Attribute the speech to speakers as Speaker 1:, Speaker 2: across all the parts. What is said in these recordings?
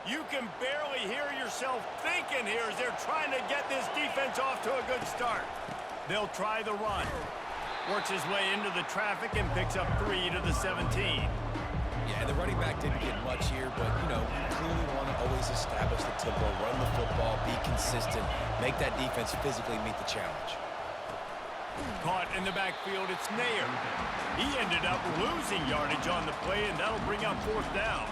Speaker 1: You can barely hear yourself thinking here as they're trying to get this defense off to a good start. They'll try the run. Works his way into the traffic and picks up 3 to the 17.
Speaker 2: Yeah, the running back didn't get much here, but, you know, you clearly want to always establish the tempo, run the football, be consistent, make that defense physically meet the challenge.
Speaker 1: Caught in the backfield, it's Nair. He ended up losing yardage on the play, and that'll bring up 4th down.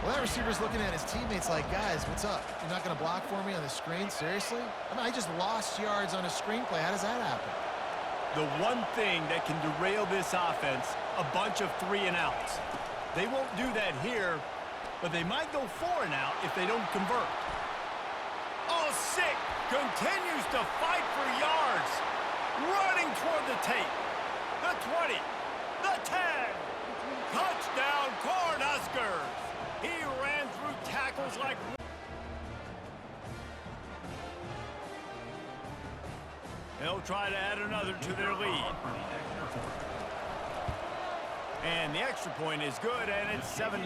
Speaker 3: Well, that receiver's looking at his teammates like, guys, what's up? You're not going to block for me on the screen? Seriously? I mean, I just lost yards on a screenplay. How does that happen?
Speaker 1: The one thing that can derail this offense, a bunch of 3-and-outs. They won't do that here, but they might go 4-and-out if they don't convert. Oh, sick! Continues to fight for yards. Running toward the tape. The 20. The 10. Touchdown, Cornhuskers! He ran through tackles like... They'll try to add another to their lead. And the extra point is good, and it's 7-0.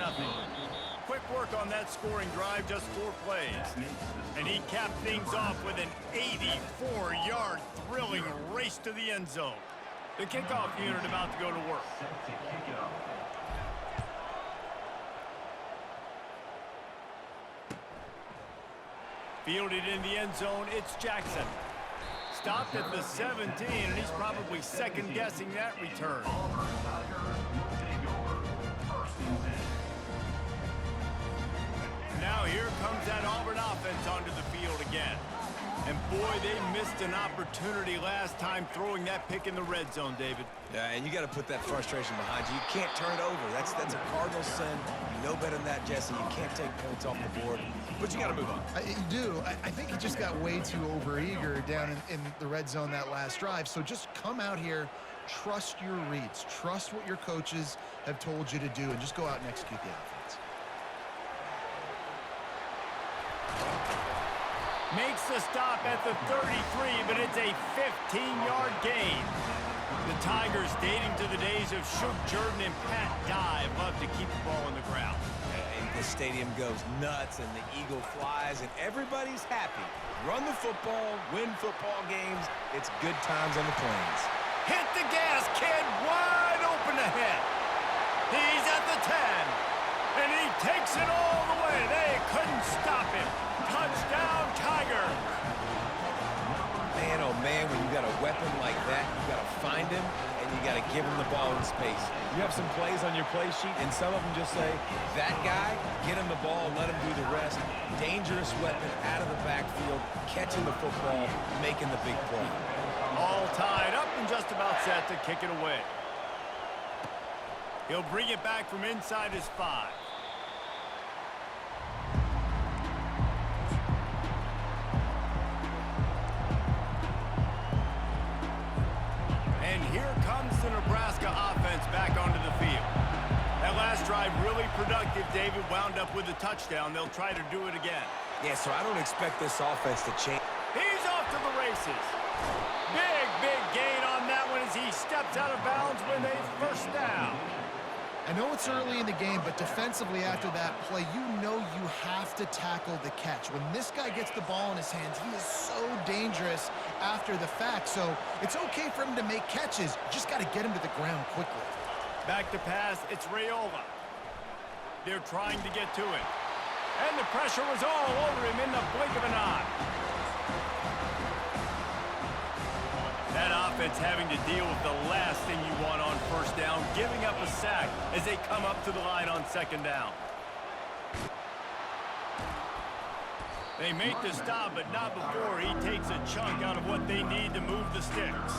Speaker 1: Quick work on that scoring drive, just 4 plays. And he capped things off with an 84-yard thrilling race to the end zone. The kickoff unit about to go to work. Fielded in the end zone, it's Jackson. Stopped at the 17, and he's probably second-guessing that return. Now here comes that Auburn offense onto the field again. And boy, they missed an opportunity last time throwing that pick in the red zone, David.
Speaker 2: Yeah, and you got to put that frustration behind you. You can't turn it over. That's a cardinal sin. You know better than that, Jesse. You can't take points off the board, but you got to move on.
Speaker 3: You do. I think he just got way too overeager down in the red zone that last drive. So just come out here, trust your reads, trust what your coaches have told you to do, and just go out and execute the offense.
Speaker 1: Makes the stop at the 33, but it's a 15-yard gain. The Tigers, dating to the days of Shook Jordan and Pat Dye, love to keep the ball on the ground.
Speaker 2: And the stadium goes nuts, and the eagle flies, and everybody's happy. Run the football, win football games. It's good times on the plains.
Speaker 1: Hit the gas, kid. Wide open ahead. He's at the 10, and he takes it all the way. They couldn't stop him. Touchdown, Tigers.
Speaker 2: Man, oh man, when you got a weapon like that, you got to find him, and you got to give him the ball in space. You have some plays on your play sheet, and some of them just say, that guy, get him the ball, let him do the rest. Dangerous weapon out of the backfield, catching the football, making the big play.
Speaker 1: All tied up and just about set to kick it away. He'll bring it back from inside his 5. And here comes the Nebraska offense back onto the field. That last drive really productive. David wound up with a touchdown. They'll try to do it again.
Speaker 2: Yeah, so I don't expect this offense to change.
Speaker 1: He's off to the races. Big gain on that one as he steps out of bounds with a 1st down.
Speaker 3: I know it's early in the game, but defensively after that play, you know you have to tackle the catch. When this guy gets the ball in his hands, he is so dangerous after the fact. So it's okay for him to make catches. You just got to get him to the ground quickly.
Speaker 1: Back to pass, it's Raiola. They're trying to get to him. And the pressure was all over him in the blink of an eye. That offense having to deal with the last thing you want on 1st down, giving up a sack as they come up to the line on 2nd down. They make the stop, but not before he takes a chunk out of what they need to move the sticks.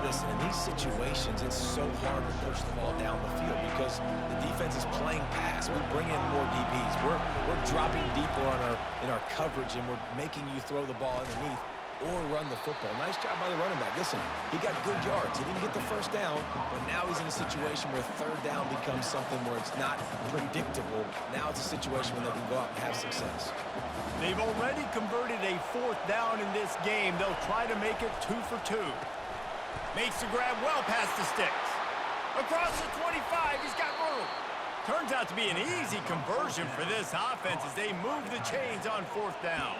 Speaker 2: Listen, in these situations, it's so hard to push the ball down the field because the defense is playing pass. We bring in more DBs. We're dropping deeper in our coverage, and we're making you throw the ball underneath or run the football. Nice job by the running back. Listen, he got good yards. He didn't get the 1st down, but now he's in a situation where 3rd down becomes something where it's not predictable. Now it's a situation where they can go out and have success.
Speaker 1: They've already converted a 4th down in this game. They'll try to make it 2 for 2. Makes the grab well past the sticks. Across the 25, he's got room. Turns out to be an easy conversion for this offense as they move the chains on 4th down.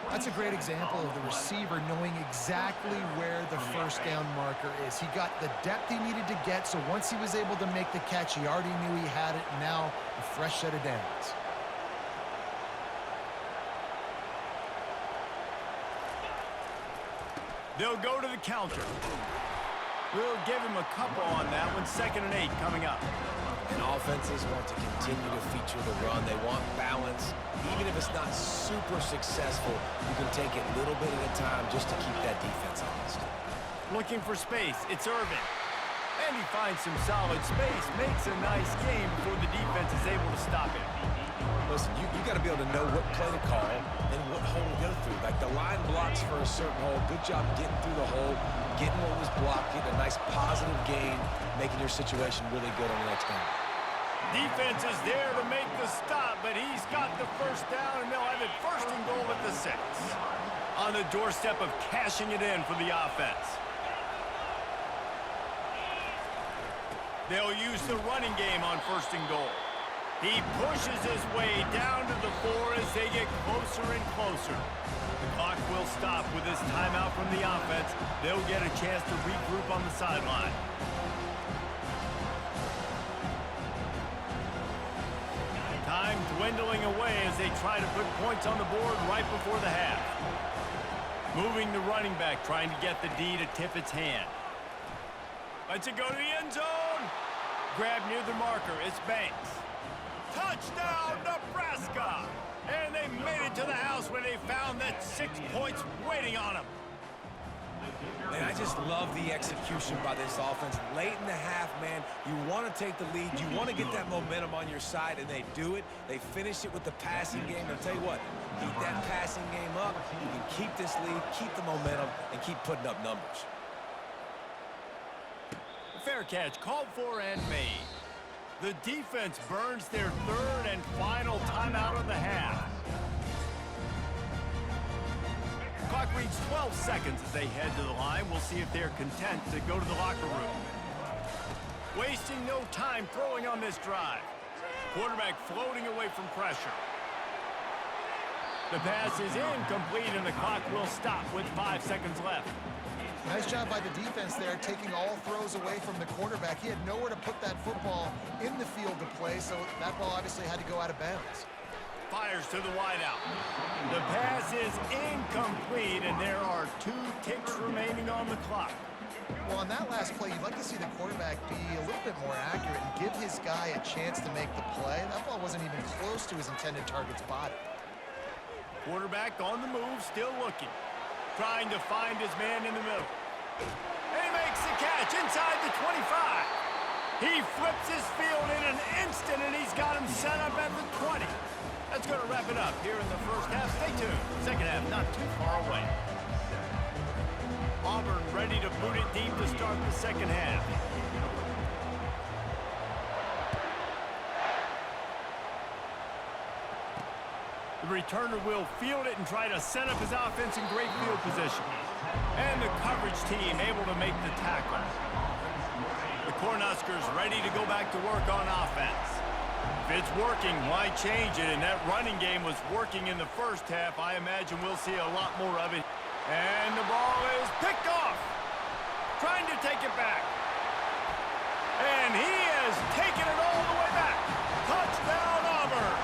Speaker 3: That's a great example of the receiver knowing exactly where the first down marker is. He got the depth he needed to get, so once he was able to make the catch, he already knew he had it, and now a fresh set of downs.
Speaker 1: They'll go to the counter. We'll give him a couple on that one. 2nd and 8 coming up.
Speaker 2: And offenses want to continue to feature the run. They want balance. Even if it's not super successful, you can take it little bit at a time just to keep that defense honest.
Speaker 1: Looking for space. It's Irvin. And he finds some solid space. Makes a nice game before the defense is able to stop him.
Speaker 2: Listen, you got to be able to know what play to call and what hole to go through. Like the line blocks for a certain hole. Good job getting through the hole, getting what was blocked, getting a nice positive gain, making your situation really good on the next down.
Speaker 1: Defense is there to make the stop, but he's got the first down, and they'll have it 1st and goal at the 6. On the doorstep of cashing it in for the offense. They'll use the running game on 1st and goal. He pushes his way down to the 4 as they get closer and closer. The clock will stop with this timeout from the offense. They'll get a chance to regroup on the sideline. Time dwindling away as they try to put points on the board right before the half. Moving the running back, trying to get the D to tip its hand. Lets it go to the end zone. Grab near the marker. It's Banks. Touchdown, Nebraska! And they made it to the house where they found that 6 points waiting on them.
Speaker 2: Man, I just love the execution by this offense. Late in the half, man, you want to take the lead. You want to get that momentum on your side, and they do it. They finish it with the passing game. I'll tell you what, keep that passing game up. You can keep this lead, keep the momentum, and keep putting up numbers.
Speaker 1: Fair catch, called for and made. The defense burns their 3rd and final timeout of the half. Clock reads 12 seconds as they head to the line. We'll see if they're content to go to the locker room. Wasting no time throwing on this drive. Quarterback floating away from pressure. The pass is incomplete and the clock will stop with 5 seconds left.
Speaker 3: Nice job by the defense there, taking all throws away from the quarterback. He had nowhere to put that football in the field to play, so that ball obviously had to go out of bounds.
Speaker 1: Fires to the wideout. The pass is incomplete, and there are 2 ticks remaining on the clock.
Speaker 3: Well, on that last play, you'd like to see the quarterback be a little bit more accurate and give his guy a chance to make the play. That ball wasn't even close to his intended target's body.
Speaker 1: Quarterback on the move, still looking. Trying to find his man in the middle. And he makes the catch inside the 25. He flips his field in an instant, and he's got him set up at the 20. That's going to wrap it up here in the first half. Stay tuned. Second half not too far away. Auburn ready to boot it deep to start the second half. The returner will field it and try to set up his offense in great field position. And the coverage team able to make the tackle. The Cornhuskers ready to go back to work on offense. If it's working, why change it? And that running game was working in the first half. I imagine we'll see a lot more of it. And the ball is picked off. Trying to take it back. And he has taken it all the way back. Touchdown, Auburn.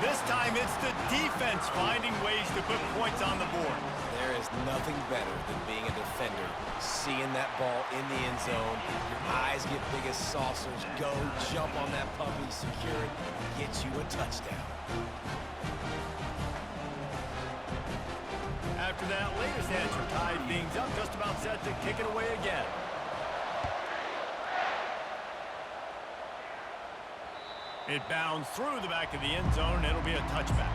Speaker 1: This time it's the defense finding ways to put points on the board.
Speaker 2: There is nothing better than being a defender, seeing that ball in the end zone. Your eyes get big as saucers. Go, jump on that puppy, secure it, get you a touchdown.
Speaker 1: After that latest answer tied things up, just about set to kick it away again. It bounds through the back of the end zone, and it'll be a touchback.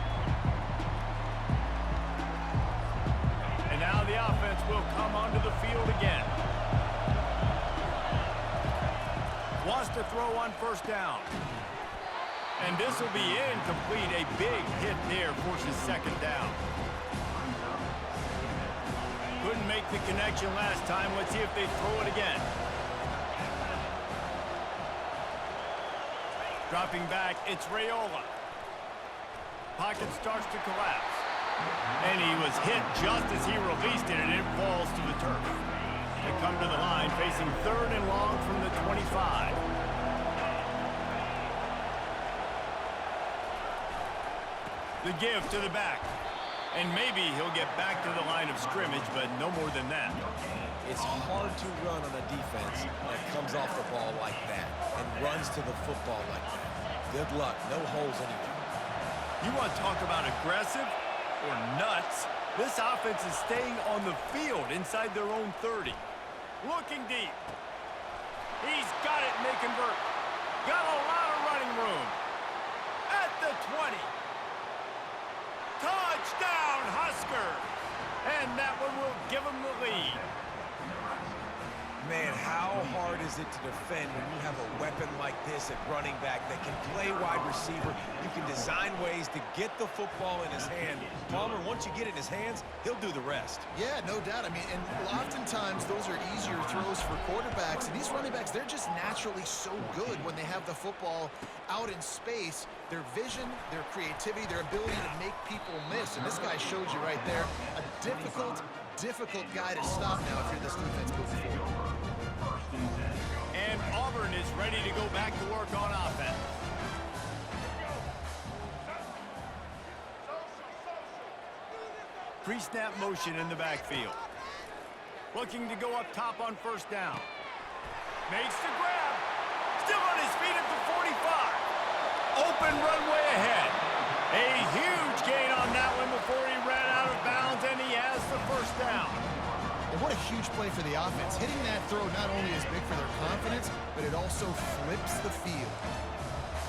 Speaker 1: And now the offense will come onto the field again. Wants to throw on first down. And this will be incomplete. A big hit there forces second down. Couldn't make the connection last time. Let's see if they throw it again. Dropping back, it's Raiola. Pocket starts to collapse. And he was hit just as he released it, and it falls to the turf. They come to the line, facing 3rd and long from the 25. The give to the back. And maybe he'll get back to the line of scrimmage, but no more than that.
Speaker 2: It's hard to run on a defense that comes off the ball like that and runs to the football like that. Good luck. No holes anywhere.
Speaker 1: You want to talk about aggressive or nuts? This offense is staying on the field inside their own 30. Looking deep. He's got it and they convert. Got a lot of running room. At the 20. Touchdown, Huskers! And that one will give them the lead.
Speaker 2: Man, how hard is it to defend when you have a weapon like this at running back that can play wide receiver? You can design ways to get the football in his hand. Palmer, once you get it in his hands, he'll do the rest.
Speaker 3: Yeah, no doubt. I mean, and oftentimes those are easier throws for quarterbacks. And these running backs, they're just naturally so good when they have the football out in space. Their vision, their creativity, their ability to make people miss. And this guy showed you right there, a difficult guy to stop now if you're this defense moving forward.
Speaker 1: And Auburn is ready to go back to work on offense. Pre-snap motion in the backfield. Looking to go up top on 1st down. Makes the grab. Still on his feet at the 45. Open runway ahead. A huge gain on that one before he ran out of bounds, and he has the 1st down.
Speaker 3: And what a huge play for the offense. Hitting that throw not only is big for their confidence, but it also flips the field.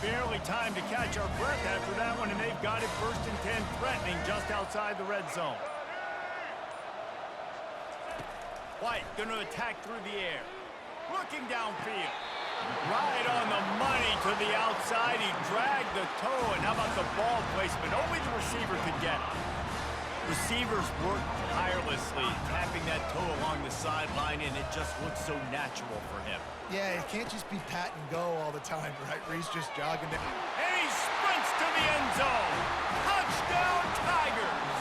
Speaker 1: Barely time to catch our breath after that one, and they've got it 1st and 10, threatening just outside the red zone. White gonna attack through the air. Looking downfield. Right on the money to the outside. He dragged the toe, and how about the ball placement? Only the receiver could get it. Receivers work tirelessly, tapping that toe along the sideline, and it just looks so natural for him.
Speaker 3: Yeah, it can't just be pat and go all the time, right? Where he's just jogging down.
Speaker 1: And he sprints to the end zone. Touchdown, Tigers!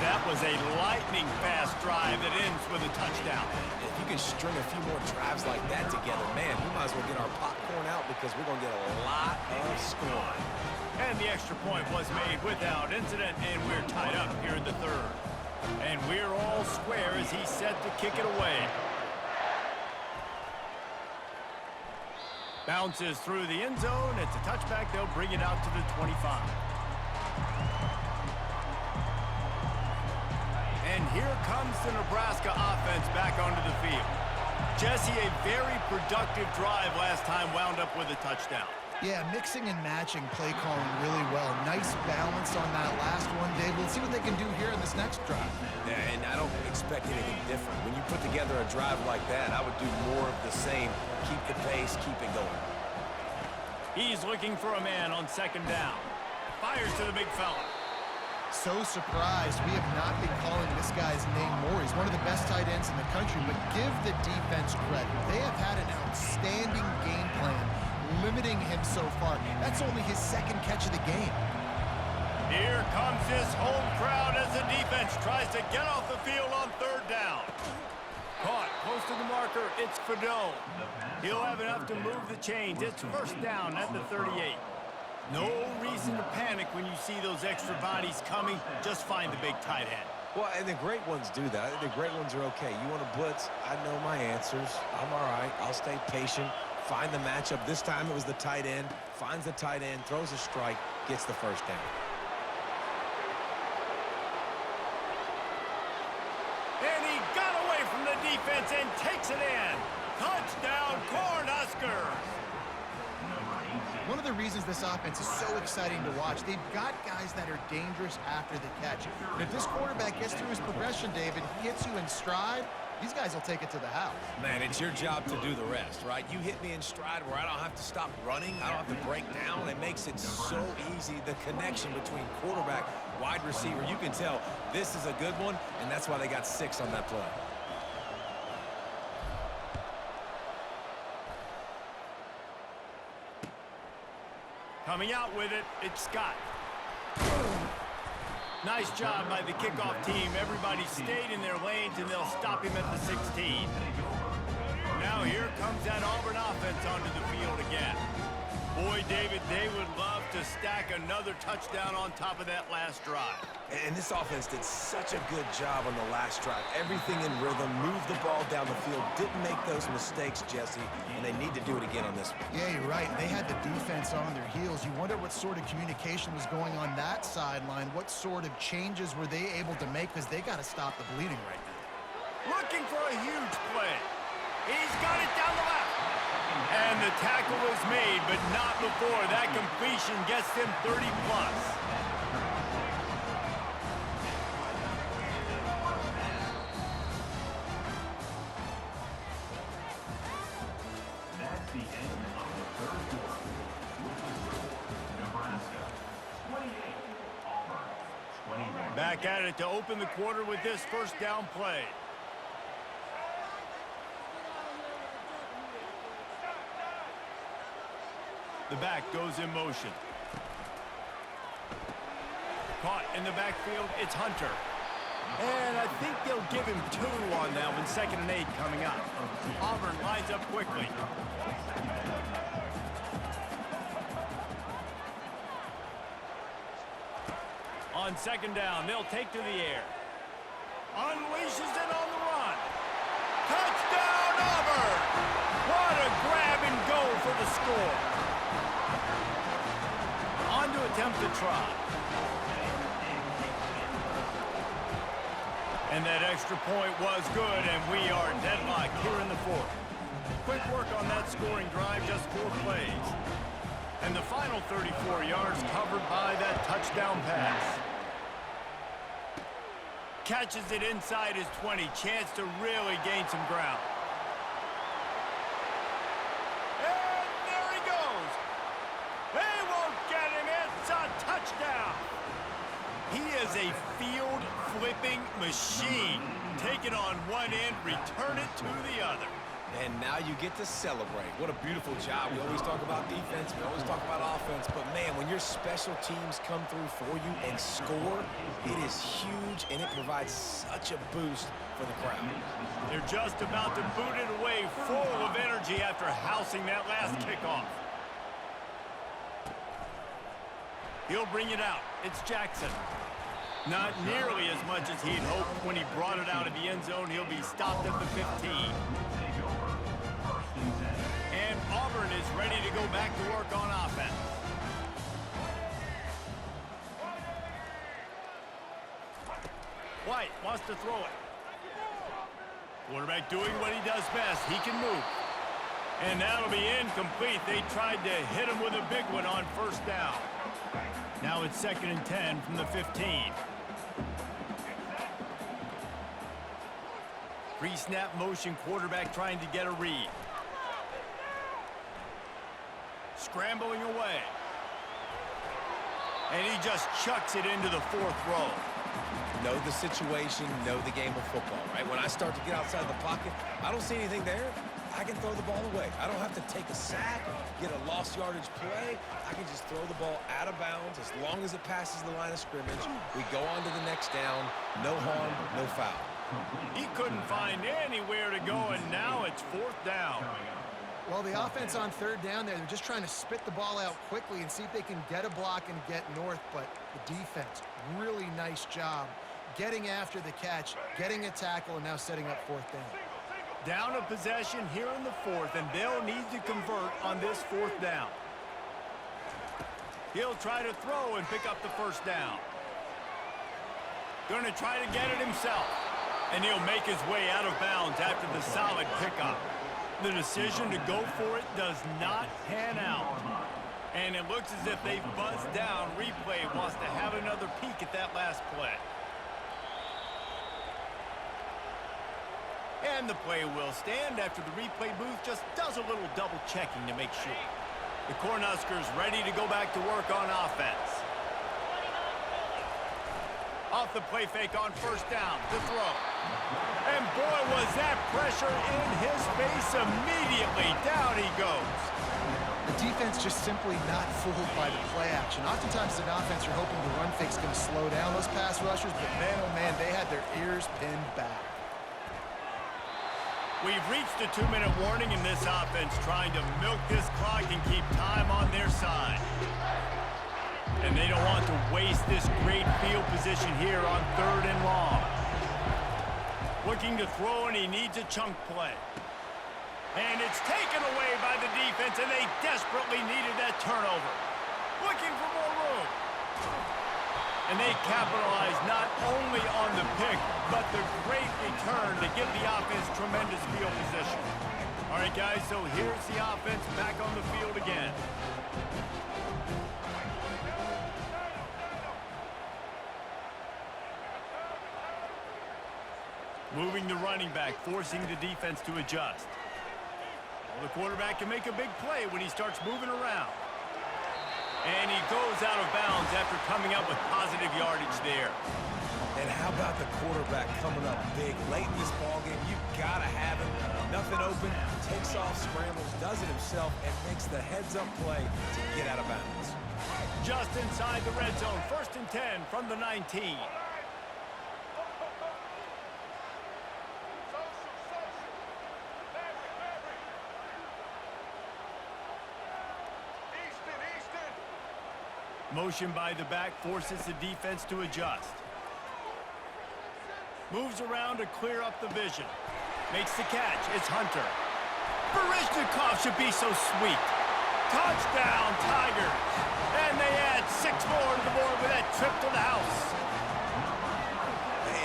Speaker 1: That was a lightning-fast drive that ends with a touchdown.
Speaker 2: If you can string a few more drives like that together, man, we might as well get our popcorn out because we're going to get a lot of scoring.
Speaker 1: And the extra point was made without incident, and we're tied up here in the 3rd. And we're all square as he's set to kick it away. Bounces through the end zone. It's a touchback. They'll bring it out to the 25. And here comes the Nebraska offense back onto the field. Jesse, a very productive drive last time, wound up with a touchdown.
Speaker 3: Yeah, mixing and matching play calling really well. Nice balance on that last one, Dave. We'll see what they can do here in this next drive.
Speaker 2: Yeah, and I don't expect anything different. When you put together a drive like that, I would do more of the same. Keep the pace, keep it going.
Speaker 1: He's looking for a man on 2nd down. Fires to the big fella.
Speaker 3: So surprised we have not been calling this guy's name more. He's one of the best tight ends in the country, but give the defense credit. They have had an outstanding game plan, limiting him so far. That's only his 2nd catch of the game.
Speaker 1: Here comes this home crowd as the defense tries to get off the field on 3rd down. Caught close to the marker. It's Fedone. He'll have enough to move the chains. It's 1st down at the 38. No reason to panic when you see those extra bodies coming. Just find the big tight end.
Speaker 2: Well, and the great ones do that. The great ones are okay. You want to blitz? I know my answers. I'm all right. I'll stay patient. Find the matchup. This time it was the tight end. Finds the tight end, throws a strike, gets the 1st down.
Speaker 1: And he got away from the defense and takes it in. Touchdown, Cornhuskers!
Speaker 3: One of the reasons this offense is so exciting to watch, they've got guys that are dangerous after the catch. And if this quarterback gets through his progression, David, gets you in stride, these guys will take it to the house.
Speaker 2: Man, it's your job to do the rest, right? You hit me in stride where I don't have to stop running. I don't have to break down. It makes it so easy, the connection between quarterback, wide receiver. You can tell this is a good one, and that's why they got 6 on that play.
Speaker 1: Coming out with it, it's Scott. Nice job by the kickoff team. Everybody stayed in their lanes, and they'll stop him at the 16. Now here comes that Auburn offense onto the field again. Boy, David, they would love to stack another touchdown on top of that last drive.
Speaker 2: And this offense did such a good job on the last drive. Everything in rhythm, moved the ball down the field, didn't make those mistakes, Jesse, and they need to do it again on this one.
Speaker 3: Yeah, you're right. They had the defense on their heels. You wonder what sort of communication was going on that sideline. What sort of changes were they able to make, because they got to stop the bleeding right now.
Speaker 1: Looking for a huge play. He's got it down the left. And the tackle is made, but not before that completion gets them 30-plus.
Speaker 4: That's the end of the third quarter. Nebraska 28, Auburn 21.
Speaker 1: Back at it to open the quarter with this first down play. The back goes in motion. Caught in the backfield, it's Hunter. And I think they'll give him 2 on that one, 2nd and 8 coming up. Auburn lines up quickly. On 2nd down, they'll take to the air. Unleashes it on the run. Touchdown, Auburn! What a grab and go for the score. On to attempt to try. And that extra point was good, and we are deadlocked here in the 4th. Quick work on that scoring drive, just 4 plays. And the final 34 yards covered by that touchdown pass. Catches it inside his 20, chance to really gain some ground. Touchdown! He is a field-flipping machine. Take it on one end, return it to the other.
Speaker 2: And now you get to celebrate. What a beautiful job. We always talk about defense, we always talk about offense, but man, when your special teams come through for you and score, it is huge, and it provides such a boost for the crowd.
Speaker 1: They're just about to boot it away, full of energy after housing that last kickoff. He'll bring it out. It's Jackson. Not nearly as much as he'd hoped when he brought it out of the end zone. He'll be stopped at the 15. And Auburn is ready to go back to work on offense. White wants to throw it. Quarterback doing what he does best. He can move. And that'll be incomplete. They tried to hit him with a big one on 1st down. Now it's 2nd and 10 from the 15. Pre-snap motion, quarterback trying to get a read. Scrambling away. And he just chucks it into the 4th row.
Speaker 2: Know the situation, know the game of football, right? When I start to get outside the pocket, I don't see anything there. I can throw the ball away. I don't have to take a sack, get a lost yardage play. I can just throw the ball out of bounds as long as it passes the line of scrimmage. We go on to the next down. No harm, no foul.
Speaker 1: He couldn't find anywhere to go, and now it's 4th down.
Speaker 3: Well, the offense on 3rd down there, they're just trying to spit the ball out quickly and see if they can get a block and get north, but the defense, really nice job getting after the catch, getting a tackle, and now setting up 4th down.
Speaker 1: Down a possession here in the 4th, and they'll need to convert on this 4th down. He'll try to throw and pick up the 1st down. Going to try to get it himself, and he'll make his way out of bounds after the solid pickup. The decision to go for it does not pan out. And it looks as if they've buzzed down. Replay wants to have another peek at that last play. And the play will stand after the replay booth just does a little double checking to make sure. The Cornhuskers ready to go back to work on offense. Off the play fake on first down to throw. And boy, was that pressure in his face immediately. Down he goes.
Speaker 3: The defense just simply not fooled by the play action. Oftentimes, an offense, you're hoping the run fake's going to slow down those pass rushers, but man, oh man, they had their ears pinned back.
Speaker 1: We've reached the 2-minute warning in this offense, trying to milk this clock and keep time on their side. And they don't want to waste this great field position here on 3rd and long. Looking to throw, and he needs a chunk play. And it's taken away by the defense, and they desperately needed that turnover. Looking for more room. And they capitalize not only on the pick, but the great return to give the offense tremendous field position. All right, guys, so here's the offense back on the field again. Moving the running back, forcing the defense to adjust. Well, the quarterback can make a big play when he starts moving around. And he goes out of bounds after coming up with positive yardage there.
Speaker 2: And how about the quarterback coming up big late in this ballgame? You've got to have him. Nothing open, takes off, scrambles, does it himself, and makes the heads-up play to get out of bounds.
Speaker 1: Just inside the red zone, 1st and 10 from the 19. Motion by the back forces the defense to adjust. Moves around to clear up the vision. Makes the catch. It's Hunter. Baryshnikov should be so sweet. Touchdown, Tigers. And they add 6 more to the board with that trip to the house.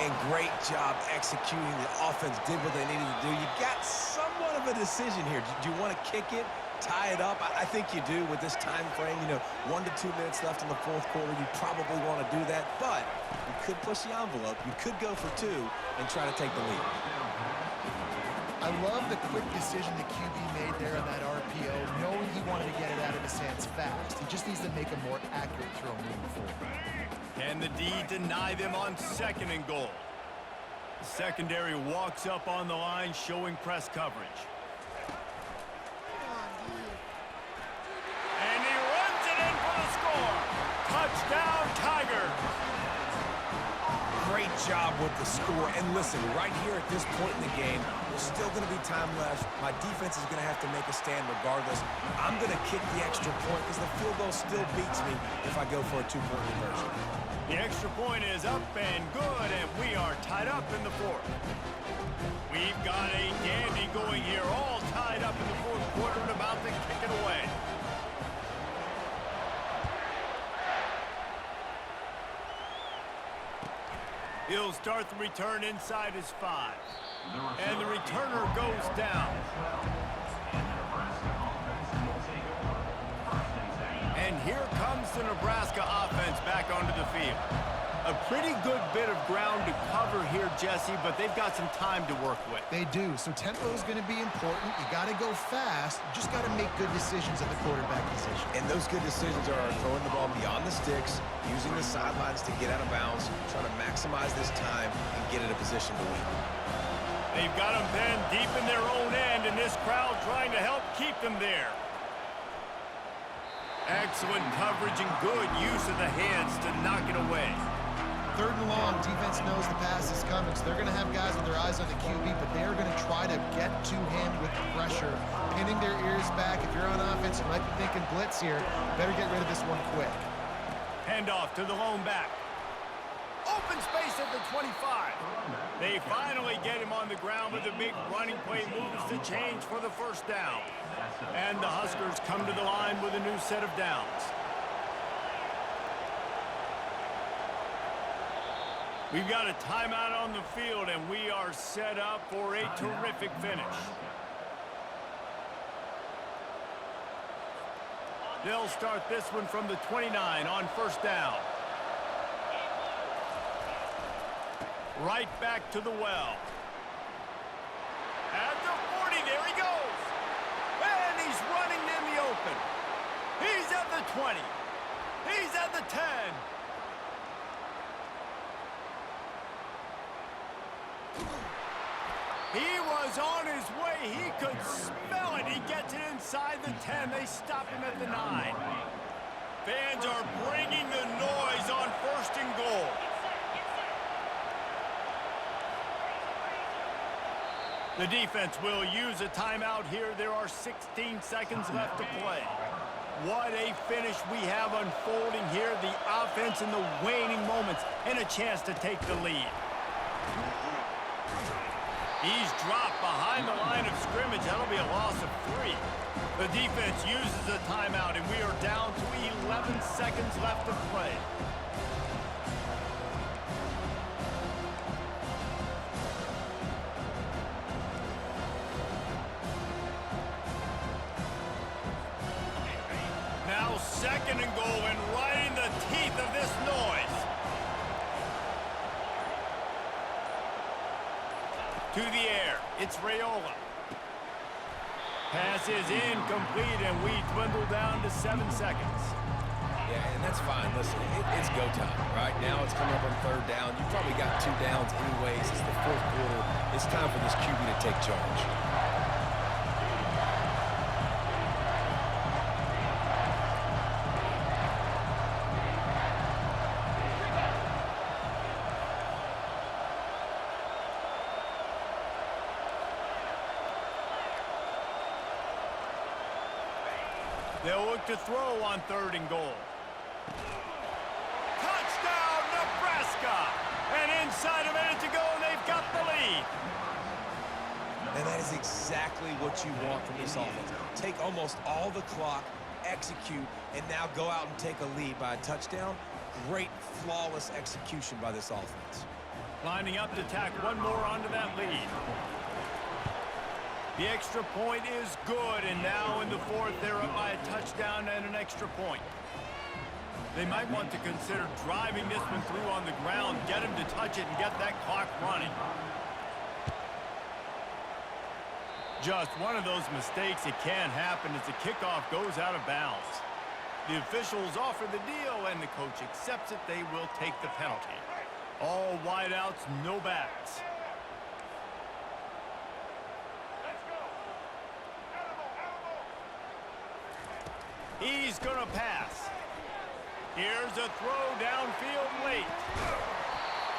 Speaker 2: And great job executing. The offense did what they needed to do. You got somewhat of a decision here. Do you want to kick it? Tie it up? I think you do with this time frame. 1 to 2 minutes left in the 4th quarter. You probably want to do that, but you could push the envelope. You could go for 2 and try to take the lead.
Speaker 3: I love the quick decision the QB made there on that RPO, knowing he wanted to get it out of his hands fast. He just needs to make a more accurate throw moving forward.
Speaker 1: Can the D deny them on 2nd and goal? The secondary walks up on the line, showing press coverage. And he runs it in for the score. Touchdown, Tigers.
Speaker 2: Great job with the score. And listen, right here at this point in the game, there's still going to be time left. My defense is going to have to make a stand regardless. I'm going to kick the extra point because the field goal still beats me if I go for a 2-point conversion.
Speaker 1: The extra point is up and good, and we are tied up in the 4th. We've got a dandy going here, all tied up in the 4th quarter and about to kick it away. He'll start the return inside his 5. And the returner goes down. And here comes the Nebraska offense back onto the field. A pretty good bit of ground to cover here, Jesse, but they've got some time to work with.
Speaker 3: They do, so tempo is going to be important. You got to go fast. You just got to make good decisions at the quarterback position.
Speaker 2: And those good decisions are throwing the ball beyond the sticks, using the sidelines to get out of bounds, trying to maximize this time and get in a position to win.
Speaker 1: They've got them pinned deep in their own end, and this crowd trying to help keep them there. Excellent coverage and good use of the hands to knock it away.
Speaker 3: 3rd and long, defense knows the pass is coming, so they're going to have guys with their eyes on the QB, but they are going to try to get to him with pressure, pinning their ears back. If you're on offense, you might be thinking blitz here. Better get rid of this one quick.
Speaker 1: Handoff to the lone back. Open space at the 25. They finally get him on the ground with a big running play, moves the change for the 1st down. And the Huskers come to the line with a new set of downs. We've got a timeout on the field, and we are set up for a terrific finish. They'll start this one from the 29 on 1st down. Right back to the well. At the 40, there he goes. And he's running in the open. He's at the 20. He's at the 10. He was on his way. He could smell it. He gets it inside the 10. They stop him at the 9. Fans are bringing the noise on 1st and goal. The defense will use a timeout here. There are 16 seconds left to play. What a finish we have unfolding here. The offense in the waning moments and a chance to take the lead. He's dropped behind the line of scrimmage. That'll be a loss of 3. The defense uses a timeout, and we are down to 11 seconds left to play. Now 2nd and goal, and right in the teeth of this noise. To the air, it's Raiola. Pass is incomplete, and we dwindle down to 7 seconds.
Speaker 2: Yeah, and that's fine. Listen, it's go time. Right now it's coming up on 3rd down. You've probably got 2 downs anyways. It's the 4th quarter. It's time for this QB to take charge.
Speaker 1: They'll look to throw on 3rd and goal. Touchdown, Nebraska! And inside a minute to go, and they've got the lead.
Speaker 2: And that is exactly what you want from this offense. Take almost all the clock, execute, and now go out and take a lead by a touchdown. Great, flawless execution by this offense.
Speaker 1: Lining up to tack one more onto that lead. The extra point is good, and now in the 4th, they're up by a touchdown and an extra point. They might want to consider driving this one through on the ground, get him to touch it, and get that clock running. Just one of those mistakes. It can happen as the kickoff goes out of bounds. The officials offer the deal, and the coach accepts it. They will take the penalty. All wideouts, no backs. He's going to pass. Here's a throw downfield late.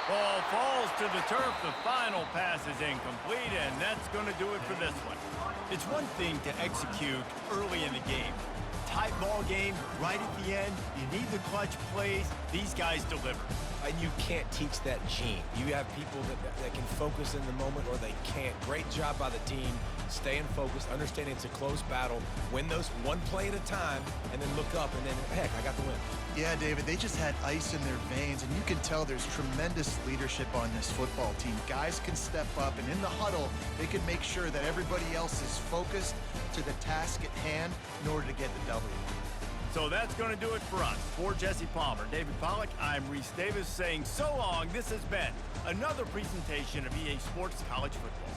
Speaker 1: Ball falls to the turf. The final pass is incomplete, and that's going to do it for this one. It's one thing to execute early in the game. Tight ball game, right at the end. You need the clutch plays. These guys deliver.
Speaker 2: And you can't teach that gene. You have people that can focus in the moment or they can't. Great job by the team, staying focused, understanding it's a close battle, win those one play at a time, and then look up, and then, heck, I got the win.
Speaker 3: Yeah, David, they just had ice in their veins, and you can tell there's tremendous leadership on this football team. Guys can step up, and in the huddle, they can make sure that everybody else is focused to the task at hand in order to get the W.
Speaker 1: So that's going to do it for us. For Jesse Palmer, David Pollack, I'm Reese Davis saying so long. This has been another presentation of EA Sports College Football.